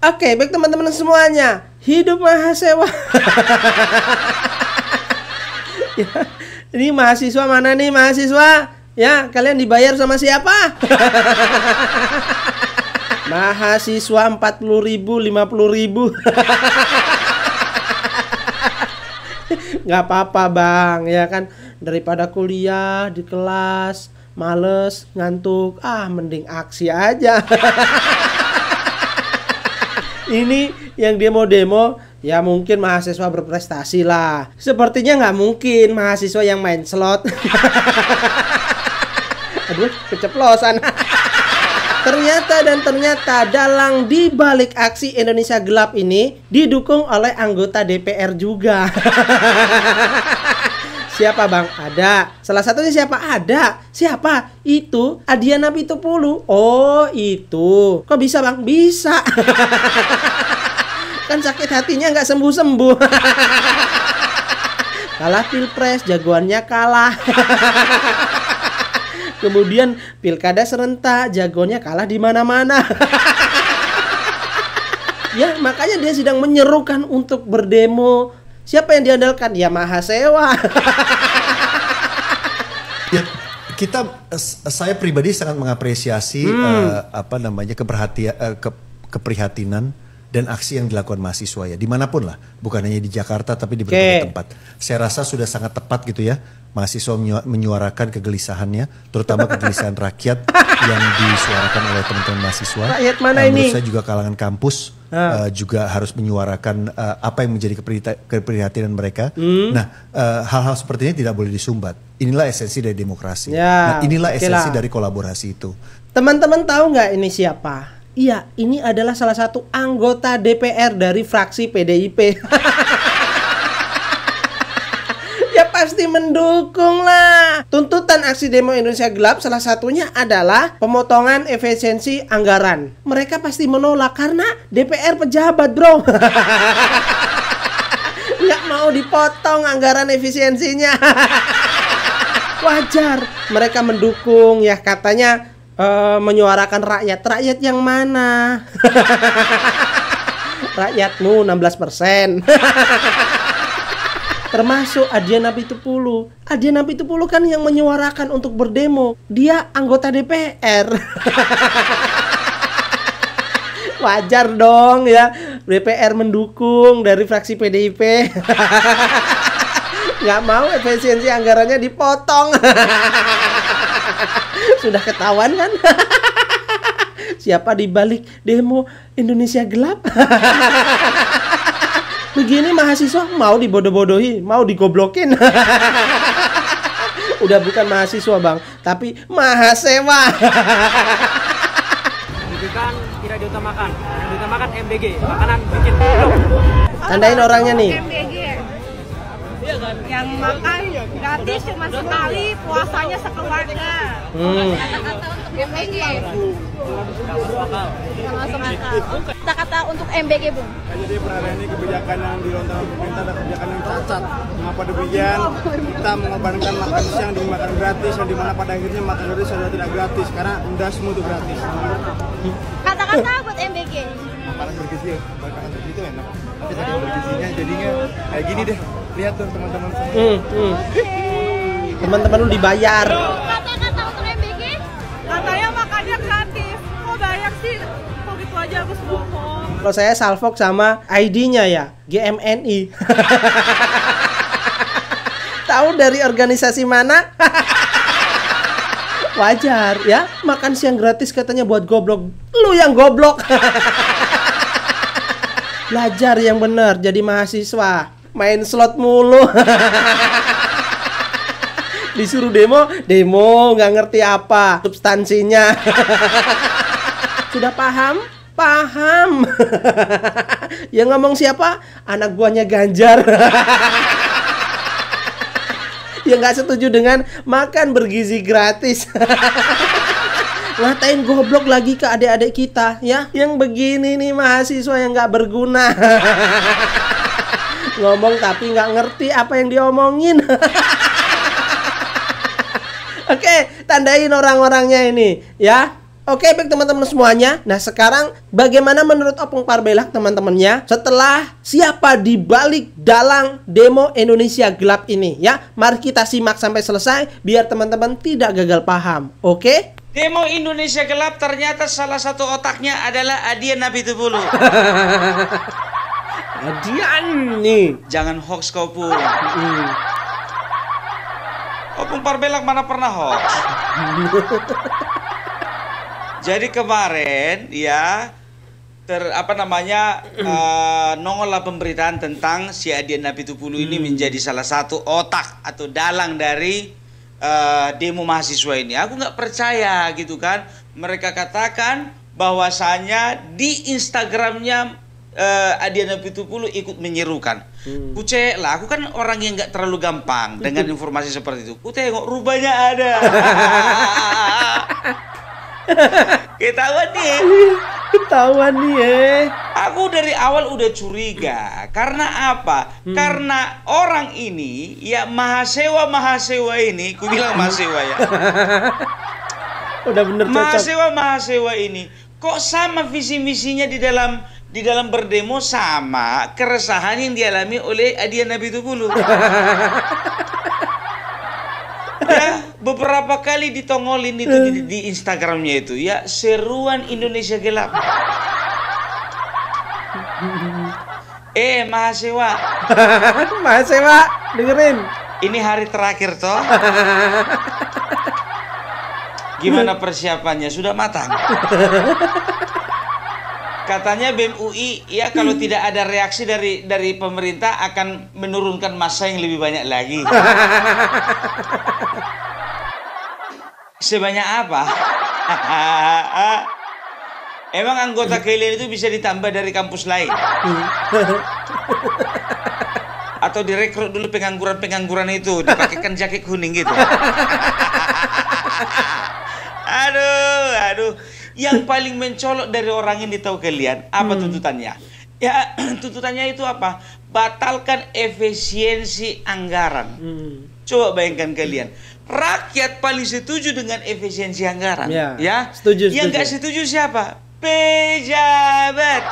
Oke, baik teman-teman semuanya, hidup mahasiswa. Ya, ini mahasiswa mana nih mahasiswa? Ya, kalian dibayar sama siapa? Mahasiswa 40.000, 50.000. Nggak apa-apa bang, ya kan, daripada kuliah di kelas males, ngantuk, mending aksi aja. Ini yang demo-demo, ya mungkin mahasiswa berprestasi lah. Sepertinya nggak mungkin mahasiswa yang main slot. Aduh, keceplosan. Ternyata dalang di balik aksi Indonesia Gelap ini didukung oleh anggota DPR juga. Siapa bang? Ada. Salah satunya siapa? Ada. Siapa? Itu Adiana Pitupulu. Oh itu. Kok bisa bang? Bisa. Kan sakit hatinya nggak sembuh-sembuh. Kalah pilpres, jagoannya kalah. Kemudian pilkada serentak, jagoannya kalah di mana-mana. Ya makanya dia sedang menyerukan untuk berdemo. Siapa yang diandalkan? Ya mahasiswa. Ya, saya pribadi sangat mengapresiasi keprihatinan dan aksi yang dilakukan mahasiswa ya, dimanapun lah, bukan hanya di Jakarta tapi di berbagai tempat. Saya rasa sudah sangat tepat gitu ya, mahasiswa menyuarakan kegelisahannya, terutama kegelisahan rakyat yang disuarakan oleh teman-teman mahasiswa. Rakyat mana ini? Menurut saya juga kalangan kampus juga harus menyuarakan apa yang menjadi keprihatinan mereka. Nah, hal-hal seperti ini tidak boleh disumbat. Inilah esensi dari demokrasi. Ya, nah, inilah esensi dari kolaborasi itu. Teman-teman tahu nggak ini siapa? Iya, ini adalah salah satu anggota DPR dari fraksi PDIP. Ya pasti mendukung lah. Tuntutan aksi demo Indonesia Gelap salah satunya adalah pemotongan efisiensi anggaran. Mereka pasti menolak karena DPR pejabat bro. Nggak mau dipotong anggaran efisiensinya. Wajar mereka mendukung ya, katanya menyuarakan rakyat yang mana? Rakyatmu 16%. Termasuk Adiana Pitupulu. Adiana Pitupulu kan yang menyuarakan untuk berdemo. Dia anggota DPR. Wajar dong ya, DPR mendukung dari fraksi PDIP. Nggak mau efisiensi anggarannya dipotong. Sudah ketahuan kan? Siapa di balik demo Indonesia Gelap? Begini mahasiswa mau dibodoh-bodohi, mau digoblokin. Udah bukan mahasiswa bang, tapi mahasiswa. Pendidikan tidak diutamakan, yang diutamakan MBG, makanan bikin goblok. Tandain orangnya nih. MBG. Yang makan gratis cuma sekali, puasanya sekeluarga. Kata-kata untuk MBG. Kata-kata untuk MBG, Bung. Jadi perharian ini kebijakan yang dilontarkan pemerintah adalah kebijakan yang cacat. Mengapa demikian? Kita mengorbankan makan siang dengan makan gratis, yang dimana pada akhirnya makan gratis sudah tidak gratis karena udah semua itu gratis. Kata-kata buat MBG. Makanan bergizi, makanan bergizi itu enak. Tapi tadi bergizinya jadinya kayak gini deh. Lihat tuh teman-teman semua. Teman-teman lu dibayar. Kata-kata untuk MBG? Katanya makannya gratis. Kok bayar sih? Kok gitu aja aku bohong. Kalau saya salvok sama ID-nya ya, GMNI. Tahu dari organisasi mana? Wajar ya, makan siang gratis katanya buat goblok. Lu yang goblok. Belajar yang benar jadi mahasiswa. Main slot mulu. Disuruh demo nggak ngerti apa substansinya. Sudah paham? Paham. Yang ngomong siapa? Anak buahnya Ganjar. Yang nggak setuju dengan makan bergizi gratis. Ngatain goblok lagi ke adik-adik kita ya. Yang begini nih mahasiswa yang nggak berguna. Ngomong tapi nggak ngerti apa yang diomongin. Oke, tandain orang-orangnya ini ya. Oke, baik teman-teman semuanya. Nah, sekarang bagaimana menurut Opung Parbelak teman-temannya setelah siapa di balik dalang demo Indonesia Gelap ini ya? Mari kita simak sampai selesai biar teman-teman tidak gagal paham. Oke? Demo Indonesia Gelap ternyata salah satu otaknya adalah Adian Napitupulu. Adian nih. Jangan hoax kau pun. Opung Parbelak mana pernah hoax? Jadi kemarin ya nongollah pemberitaan tentang si Adian Napitupulu ini menjadi salah satu otak atau dalang dari demo mahasiswa ini. Aku nggak percaya gitu kan. Mereka katakan bahwasanya di Instagramnya Adian Napitupulu ikut menyerukan. Kucek lah, aku kan orang yang nggak terlalu gampang dengan informasi seperti itu. Ku tengok rupanya ada. Ketahuan nih. Aku dari awal udah curiga. Karena apa? Karena orang ini ya mahasiswa ini, ku bilang mahasiswa ya. Udah bener cocok. Mahasiswa ini kok sama visi misinya di dalam berdemo sama keresahan yang dialami oleh Adian Napitupulu. Ya, beberapa kali ditongolin itu di Instagramnya itu ya, seruan Indonesia Gelap. Mahasiswa. Mahasiswa, dengerin. Ini hari terakhir toh. Gimana persiapannya? Sudah matang? Katanya BEM UI ya kalau tidak ada reaksi dari pemerintah akan menurunkan massa yang lebih banyak lagi. Sebanyak apa? Emang anggota kalian itu bisa ditambah dari kampus lain? Atau direkrut dulu pengangguran itu, dipakaikan jaket kuning gitu? Aduh. Yang paling mencolok dari orang ini tahu kalian apa tuntutannya? Ya tuntutannya itu apa? Batalkan efisiensi anggaran. Coba bayangkan kalian, rakyat paling setuju dengan efisiensi anggaran. Ya, setuju. Yang nggak setuju siapa? Pejabat.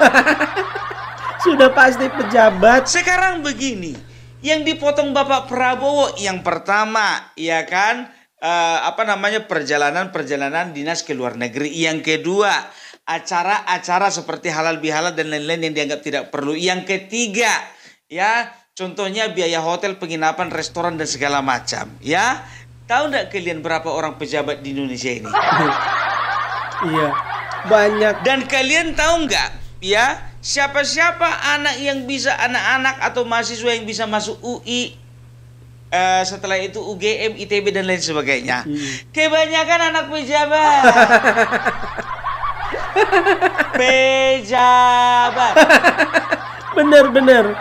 Sudah pasti pejabat. Sekarang begini, yang dipotong Bapak Prabowo yang pertama, ya kan? Perjalanan dinas ke luar negeri. Yang kedua, acara-acara seperti halal bihalal dan lain-lain yang dianggap tidak perlu. Yang ketiga, ya, contohnya biaya hotel, penginapan, restoran dan segala macam. Ya, tahu nggak kalian berapa orang pejabat di Indonesia ini? Iya, banyak. Dan kalian tahu nggak, ya, siapa-siapa anak-anak atau mahasiswa yang bisa masuk UI? Setelah itu UGM, ITB dan lain sebagainya. Kebanyakan anak pejabat. Bener.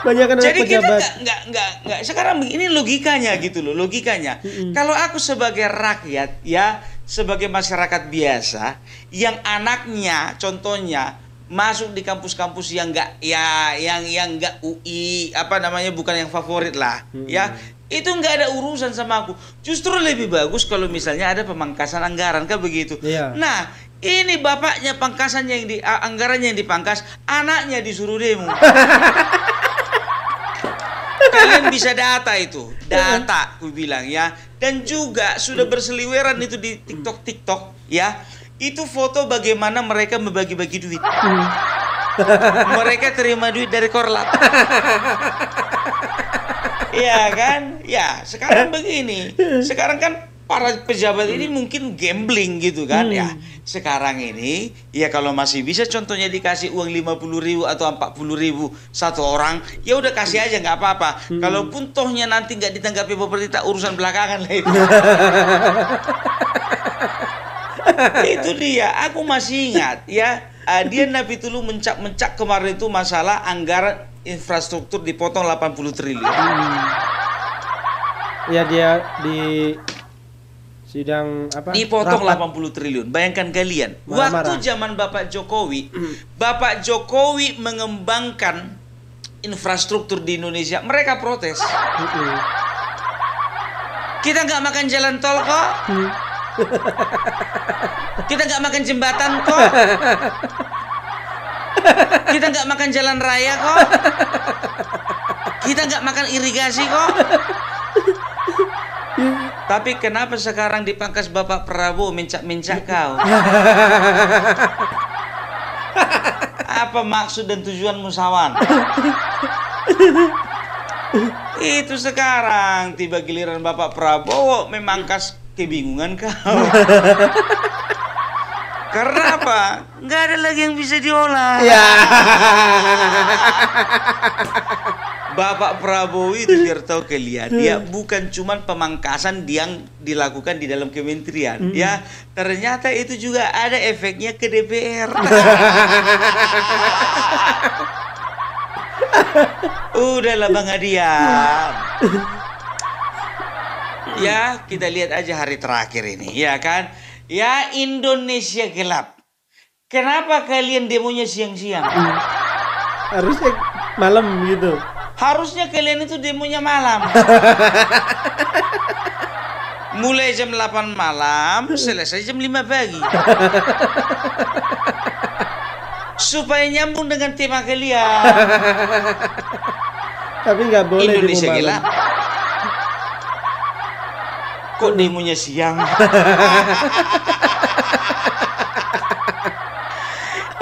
Banyak anak jadi pejabat. Kita nggak. Sekarang ini logikanya gitu loh, logikanya. Kalau aku sebagai rakyat ya, sebagai masyarakat biasa yang anaknya contohnya masuk di kampus-kampus yang enggak UI, bukan yang favorit lah, ya. Itu enggak ada urusan sama aku. Justru lebih bagus kalau misalnya ada pemangkasan anggaran kan begitu. Iya. Nah, ini bapaknya anggarannya yang dipangkas, anaknya disuruh demo. Kalian bisa data, aku bilang ya. Dan juga sudah berseliweran itu di TikTok ya. Itu foto bagaimana mereka membagi-bagi duit. Mereka terima duit dari Korlap. Iya kan? Ya, sekarang begini. Sekarang kan para pejabat ini mungkin gambling gitu kan ya. Sekarang ini ya kalau masih bisa contohnya dikasih uang 50.000 atau 40.000 satu orang, ya udah kasih aja nggak apa-apa. Kalaupun tohnya nanti nggak ditanggapi pemerintah, urusan belakangan lah itu. Itu dia, aku masih ingat ya, Adian Napitupulu mencak kemarin itu masalah anggaran infrastruktur dipotong 80 triliun. Ya dia di sidang dipotong rapat. 80 triliun. Bayangkan kalian, waktu zaman Bapak Jokowi mengembangkan infrastruktur di Indonesia, mereka protes. Kita nggak makan jalan tol kok. Kita nggak makan jembatan kok. Kita nggak makan jalan raya kok. Kita nggak makan irigasi kok. Tapi kenapa sekarang dipangkas Bapak Prabowo mencak-mencak kau? Apa maksud dan tujuan musawan? Itu sekarang tiba giliran Bapak Prabowo memangkas kebingungan kau. Karena apa? Nggak ada lagi yang bisa diolah. Ya. Bapak Prabowo itu biar tahu kalian, dia bukan cuma pemangkasan yang dilakukan di dalam kementerian, ya ternyata itu juga ada efeknya ke DPR. Udahlah Bang Adian. Ya kita lihat aja hari terakhir ini, ya kan? Ya Indonesia gelap. Kenapa kalian demonya siang-siang? Harusnya malam gitu. Harusnya kalian itu demonya malam. Mulai jam 8 malam, selesai jam 5 pagi. Supaya nyambung dengan tema kalian. Tapi nggak boleh Indonesia demo malam. gelap. Kok demonya siang?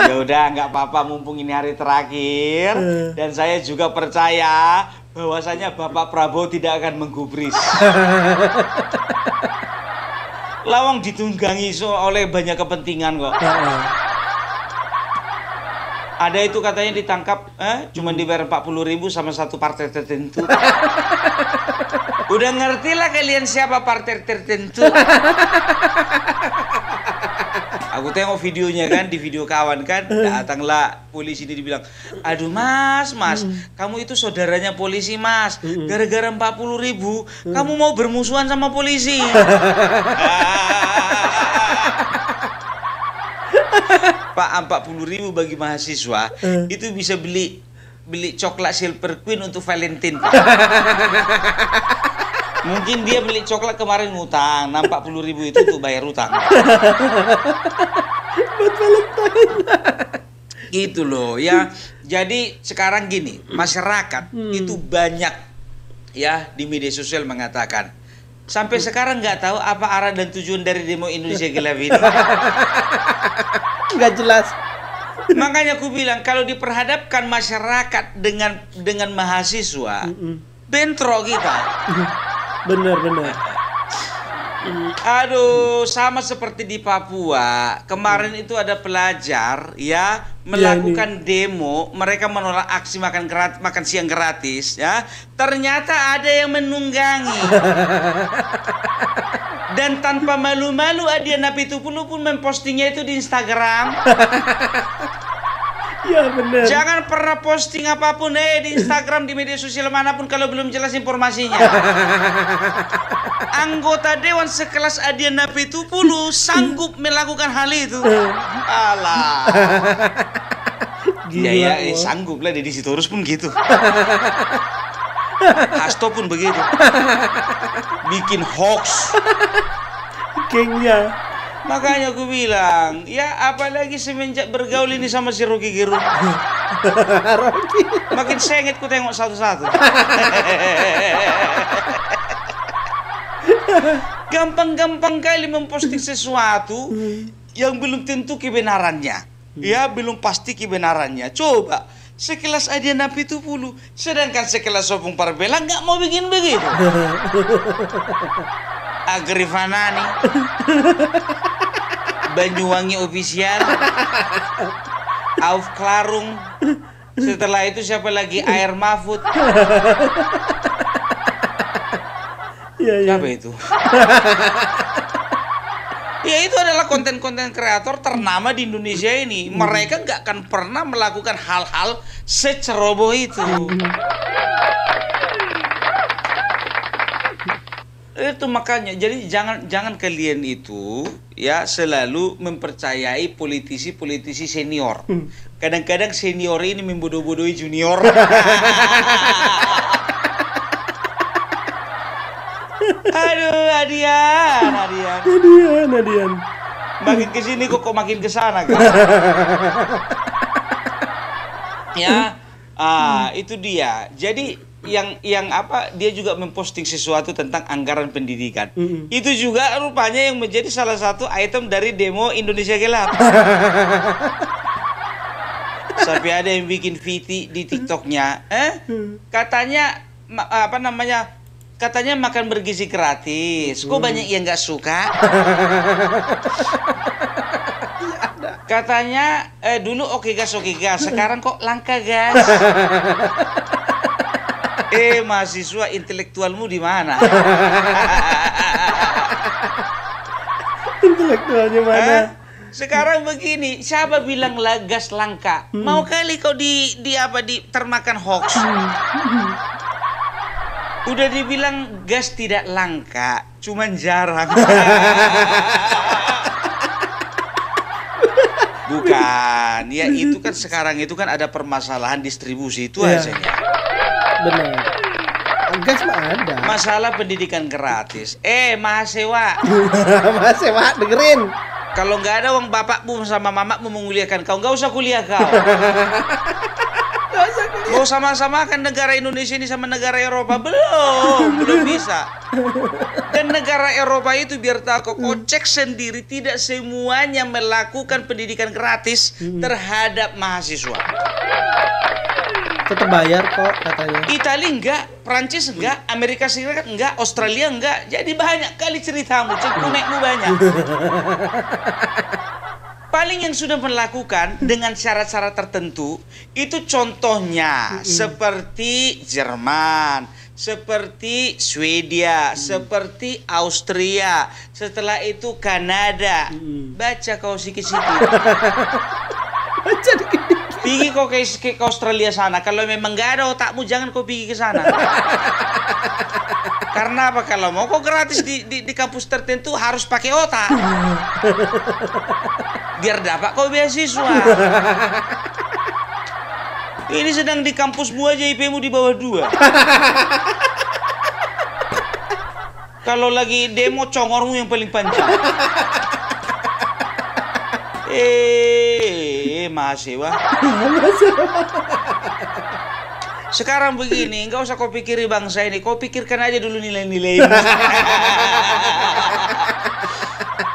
Ya udah nggak apa-apa, mumpung ini hari terakhir dan saya juga percaya bahwasanya Bapak Prabowo tidak akan menggubris. Lawang ditunggangi oleh banyak kepentingan kok. Ada itu katanya ditangkap, cuma dibayar 40.000 sama satu partai tertentu. Udah ngerti lah kalian siapa partai tertentu. Aku tengok videonya kan, di video kawan kan, datanglah polisi ini dibilang, aduh mas, kamu itu saudaranya polisi mas, gara-gara 40.000, kamu mau bermusuhan sama polisi. Pak, 40.000 bagi mahasiswa itu bisa beli coklat Silver Queen untuk Valentine, Pak. Mungkin dia beli coklat kemarin ngutang, 40.000 itu untuk bayar utang. Buat Valentine. Gitu loh ya. Jadi sekarang gini, masyarakat itu banyak ya di media sosial mengatakan, sampai sekarang nggak tahu apa arah dan tujuan dari demo Indonesia Gelap ini. Nggak jelas. Makanya aku bilang kalau diperhadapkan masyarakat dengan mahasiswa, bentrok kita. Bener. Aduh, sama seperti di Papua. Kemarin itu ada pelajar ya melakukan demo, mereka menolak aksi makan siang gratis ya. Ternyata ada yang menunggangi. Dan tanpa malu-malu Adian Apitupulu pun mempostingnya itu di Instagram. Ya bener. Jangan pernah posting apapun di Instagram, di media sosial manapun kalau belum jelas informasinya. Anggota dewan sekelas Adian Apitupulu sanggup melakukan hal itu. Alah. Gila, sanggup lah. Deddy Sitorus pun gitu. Hasto pun begitu. Bikin hoax. Gengnya. Makanya aku bilang, ya apalagi semenjak bergaul ini sama si Rocky Gerung. Makin sengit ku tengok satu-satu. Gampang-gampang kali memposting sesuatu yang belum tentu kebenarannya. Ya, belum pasti kebenarannya. Coba, sekelas Adian Apitupulu, sedangkan sekelas Sopung Parbela nggak mau bikin begitu. Agrifanani, Banyuwangi Official, Auf Klarung, setelah itu siapa lagi? Air Mahfud. Siapa itu? Ya itu adalah konten-konten kreator ternama di Indonesia ini. Mereka nggak akan pernah melakukan hal-hal seceroboh itu. Itu makanya, jadi jangan kalian itu ya selalu mempercayai politisi senior. Kadang-kadang senior ini membodoh-bodohi junior. Aduh. Adian. Adian. Makin kesini kok makin kesana kan? Ya, itu dia. Jadi yang apa? Dia juga memposting sesuatu tentang anggaran pendidikan. Itu juga rupanya yang menjadi salah satu item dari demo Indonesia Gelap. Sampai ada yang bikin VT di TikToknya, katanya apa namanya? Katanya makan bergizi gratis. Kok banyak yang nggak suka? Katanya dulu oke gas. Sekarang kok langka gas? Mahasiswa intelektualmu di mana? Intelektualnya mana? Sekarang begini, siapa bilang gas langka? Mau kali kau termakan hoax. Udah dibilang gas tidak langka, cuman jarang. Bukan, ya itu kan sekarang itu kan ada permasalahan distribusi itu aja. Benar. Gas mah ada. Masalah pendidikan gratis. Mahasiswa. Mahasiswa dengerin. Kalau nggak ada uang bapakmu sama mamamu menguliakan kau, nggak usah kuliah kau. Mau sama-samakan negara Indonesia ini sama negara Eropa? Belum bisa. Dan negara Eropa itu biar tahu kok cek sendiri tidak semuanya melakukan pendidikan gratis terhadap mahasiswa. Tetap bayar kok katanya. Italia enggak, Prancis enggak, Amerika Serikat enggak, Australia enggak. Jadi banyak kali ceritamu, cekunekmu banyak. Paling yang sudah melakukan dengan syarat-syarat tertentu itu contohnya seperti Jerman, seperti Swedia, seperti Austria, setelah itu Kanada. Baca kau sikit-sikit. Baca dikit. Pergi kau ke Australia sana. Kalau memang gak ada otakmu jangan kau pergi ke sana. Karena apa? Kalau mau kau gratis di kampus tertentu harus pakai otak. Biar dapat kau beasiswa. Ini sedang di kampusmu aja IP-mu di bawah 2. Kalau lagi demo congormu yang paling panjang. Mahasiswa. Sekarang begini, nggak usah kau pikiri bangsa ini, kau pikirkan aja dulu nilai-nilai.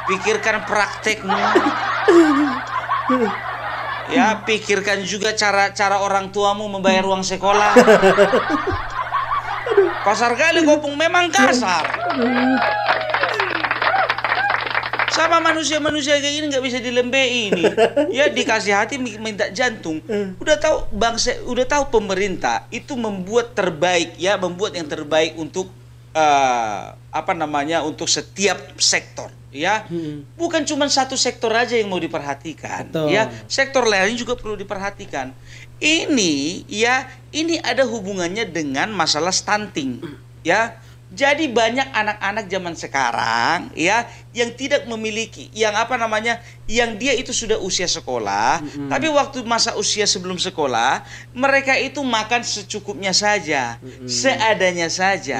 Pikirkan praktekmu. Ya, pikirkan juga cara orang tuamu membayar uang sekolah. Kasar kali Kopung, memang kasar. Sama manusia-manusia kayak gini nggak bisa dilembei ini. Ya dikasih hati minta jantung. Udah tahu bangsa, udah tahu pemerintah itu membuat terbaik ya, membuat yang terbaik untuk untuk setiap sektor ya. Bukan cuma satu sektor aja yang mau diperhatikan. Betul. Ya, sektor lain juga perlu diperhatikan. Ini ada hubungannya dengan masalah stunting ya. Jadi banyak anak-anak zaman sekarang ya yang tidak memiliki yang dia itu sudah usia sekolah, tapi waktu masa usia sebelum sekolah mereka itu makan secukupnya saja, seadanya saja.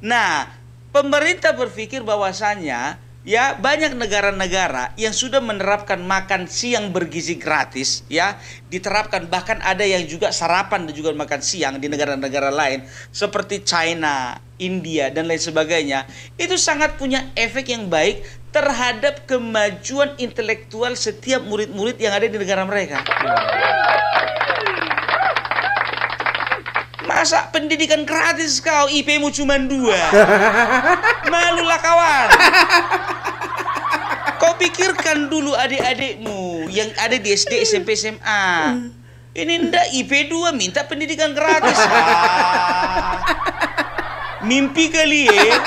Nah, pemerintah berpikir bahwasannya ya banyak negara-negara yang sudah menerapkan makan siang bergizi gratis ya, diterapkan, bahkan ada yang juga sarapan dan juga makan siang di negara-negara lain seperti China, India dan lain sebagainya. Itu sangat punya efek yang baik terhadap kemajuan intelektual setiap murid-murid yang ada di negara mereka. Masa pendidikan gratis kau, IP-mu cuma 2. Malulah kawan. Kau pikirkan dulu adik-adikmu yang ada di SD, SMP, SMA. Ini ndak IP 2 minta pendidikan gratis. Mimpi kali ya.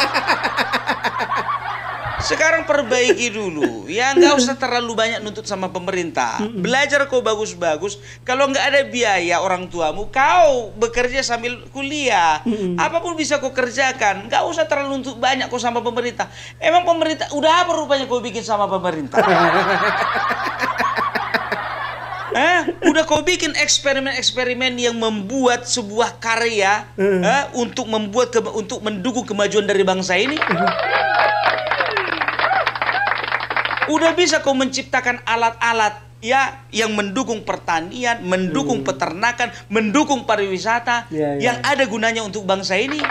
Sekarang perbaiki dulu. Ya nggak usah terlalu banyak nuntut sama pemerintah. Belajar kau bagus-bagus. Kalau nggak ada biaya orang tuamu, kau bekerja sambil kuliah. Apapun bisa kau kerjakan. Nggak usah terlalu nuntut banyak kau sama pemerintah. Emang pemerintah udah apa rupanya kau bikin sama pemerintah? Udah kau bikin eksperimen-eksperimen yang membuat sebuah karya untuk mendukung kemajuan dari bangsa ini. Udah bisa kau menciptakan alat-alat ya yang mendukung pertanian, mendukung peternakan, mendukung pariwisata yang ada gunanya untuk bangsa ini.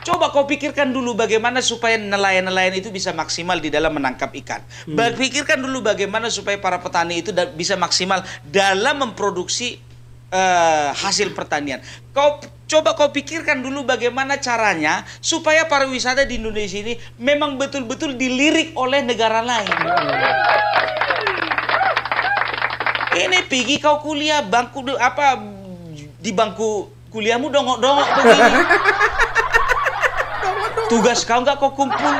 Coba kau pikirkan dulu bagaimana supaya nelayan-nelayan itu bisa maksimal di dalam menangkap ikan. Pikirkan dulu bagaimana supaya para petani itu bisa maksimal dalam memproduksi hasil pertanian. Coba kau pikirkan dulu bagaimana caranya supaya pariwisata di Indonesia ini memang betul-betul dilirik oleh negara lain. Ini pergi kau kuliah di bangku kuliahmu dongok-dongok begini. Tugas kau nggak kau kumpul.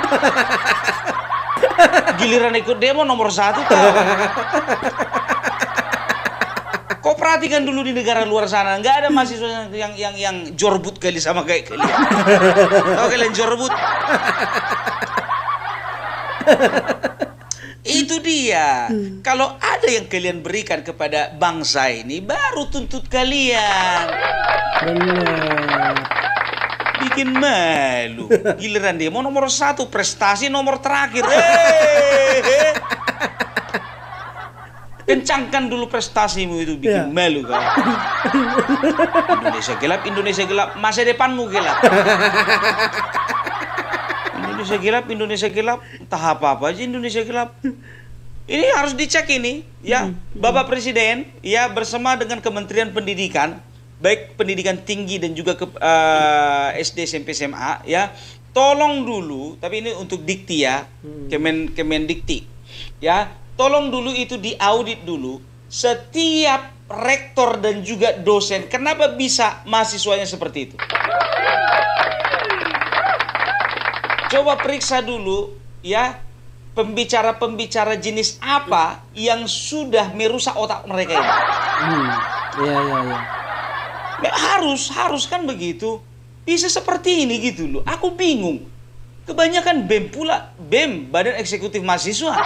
Giliran ikut demo nomor 1 kau. Kau perhatikan dulu di negara luar sana, nggak ada mahasiswa yang jorbut kali sama kayak kalian. Tahu kalian jorbut? Itu dia. Kalau ada yang kalian berikan kepada bangsa ini, baru tuntut kalian. Benar. Bikin malu. Giliran demo nomor 1, prestasi nomor terakhir. Kencangkan dulu prestasimu itu, bikin malu kau. Indonesia gelap, masa depanmu gelap. Indonesia gelap, entah apa-apa aja Indonesia gelap. Ini harus dicek ini, ya. Bapak Presiden, ya, bersama dengan Kementerian Pendidikan, baik pendidikan tinggi dan juga SD, SMP, SMA, ya. Tolong dulu, tapi ini untuk Dikti ya, Kemendikti, ya. Tolong dulu itu diaudit dulu setiap rektor dan juga dosen. Kenapa bisa mahasiswanya seperti itu? Coba periksa dulu ya, pembicara-pembicara jenis apa yang sudah merusak otak mereka ini. Harus kan begitu. Bisa seperti ini gitu loh. Aku bingung. Kebanyakan BEM pula, BEM, Badan Eksekutif Mahasiswa.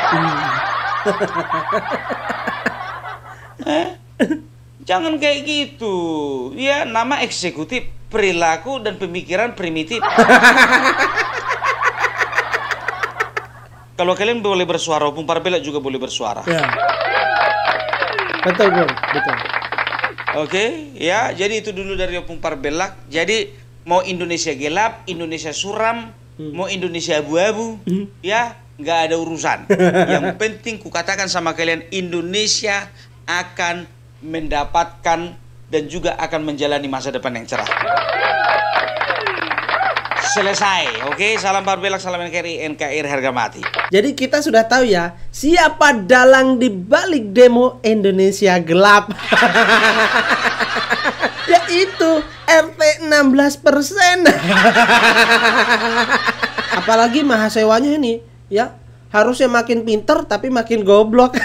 Jangan kayak gitu. Ya, nama eksekutif, perilaku dan pemikiran primitif. Kalau kalian boleh bersuara, Opung Parbelak juga boleh bersuara. Ya. Betul, Bung. Betul. Oke, ya. Jadi itu dulu dari Opung Parbelak. Jadi mau Indonesia gelap, Indonesia suram, mau Indonesia abu-abu, ya, nggak ada urusan. Yang penting kukatakan sama kalian, Indonesia akan mendapatkan dan juga akan menjalani masa depan yang cerah. Selesai, oke? Salam Parbelak, salam NKRI harga mati. Jadi kita sudah tahu ya, siapa dalang di balik demo Indonesia gelap. Yaitu RT 16%. Apalagi mahasiswanya ini, ya, harusnya makin pinter tapi makin goblok.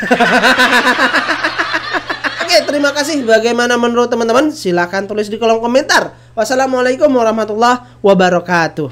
Oke, terima kasih. Bagaimana menurut teman-teman? Silahkan tulis di kolom komentar. Wassalamualaikum warahmatullahi wabarakatuh.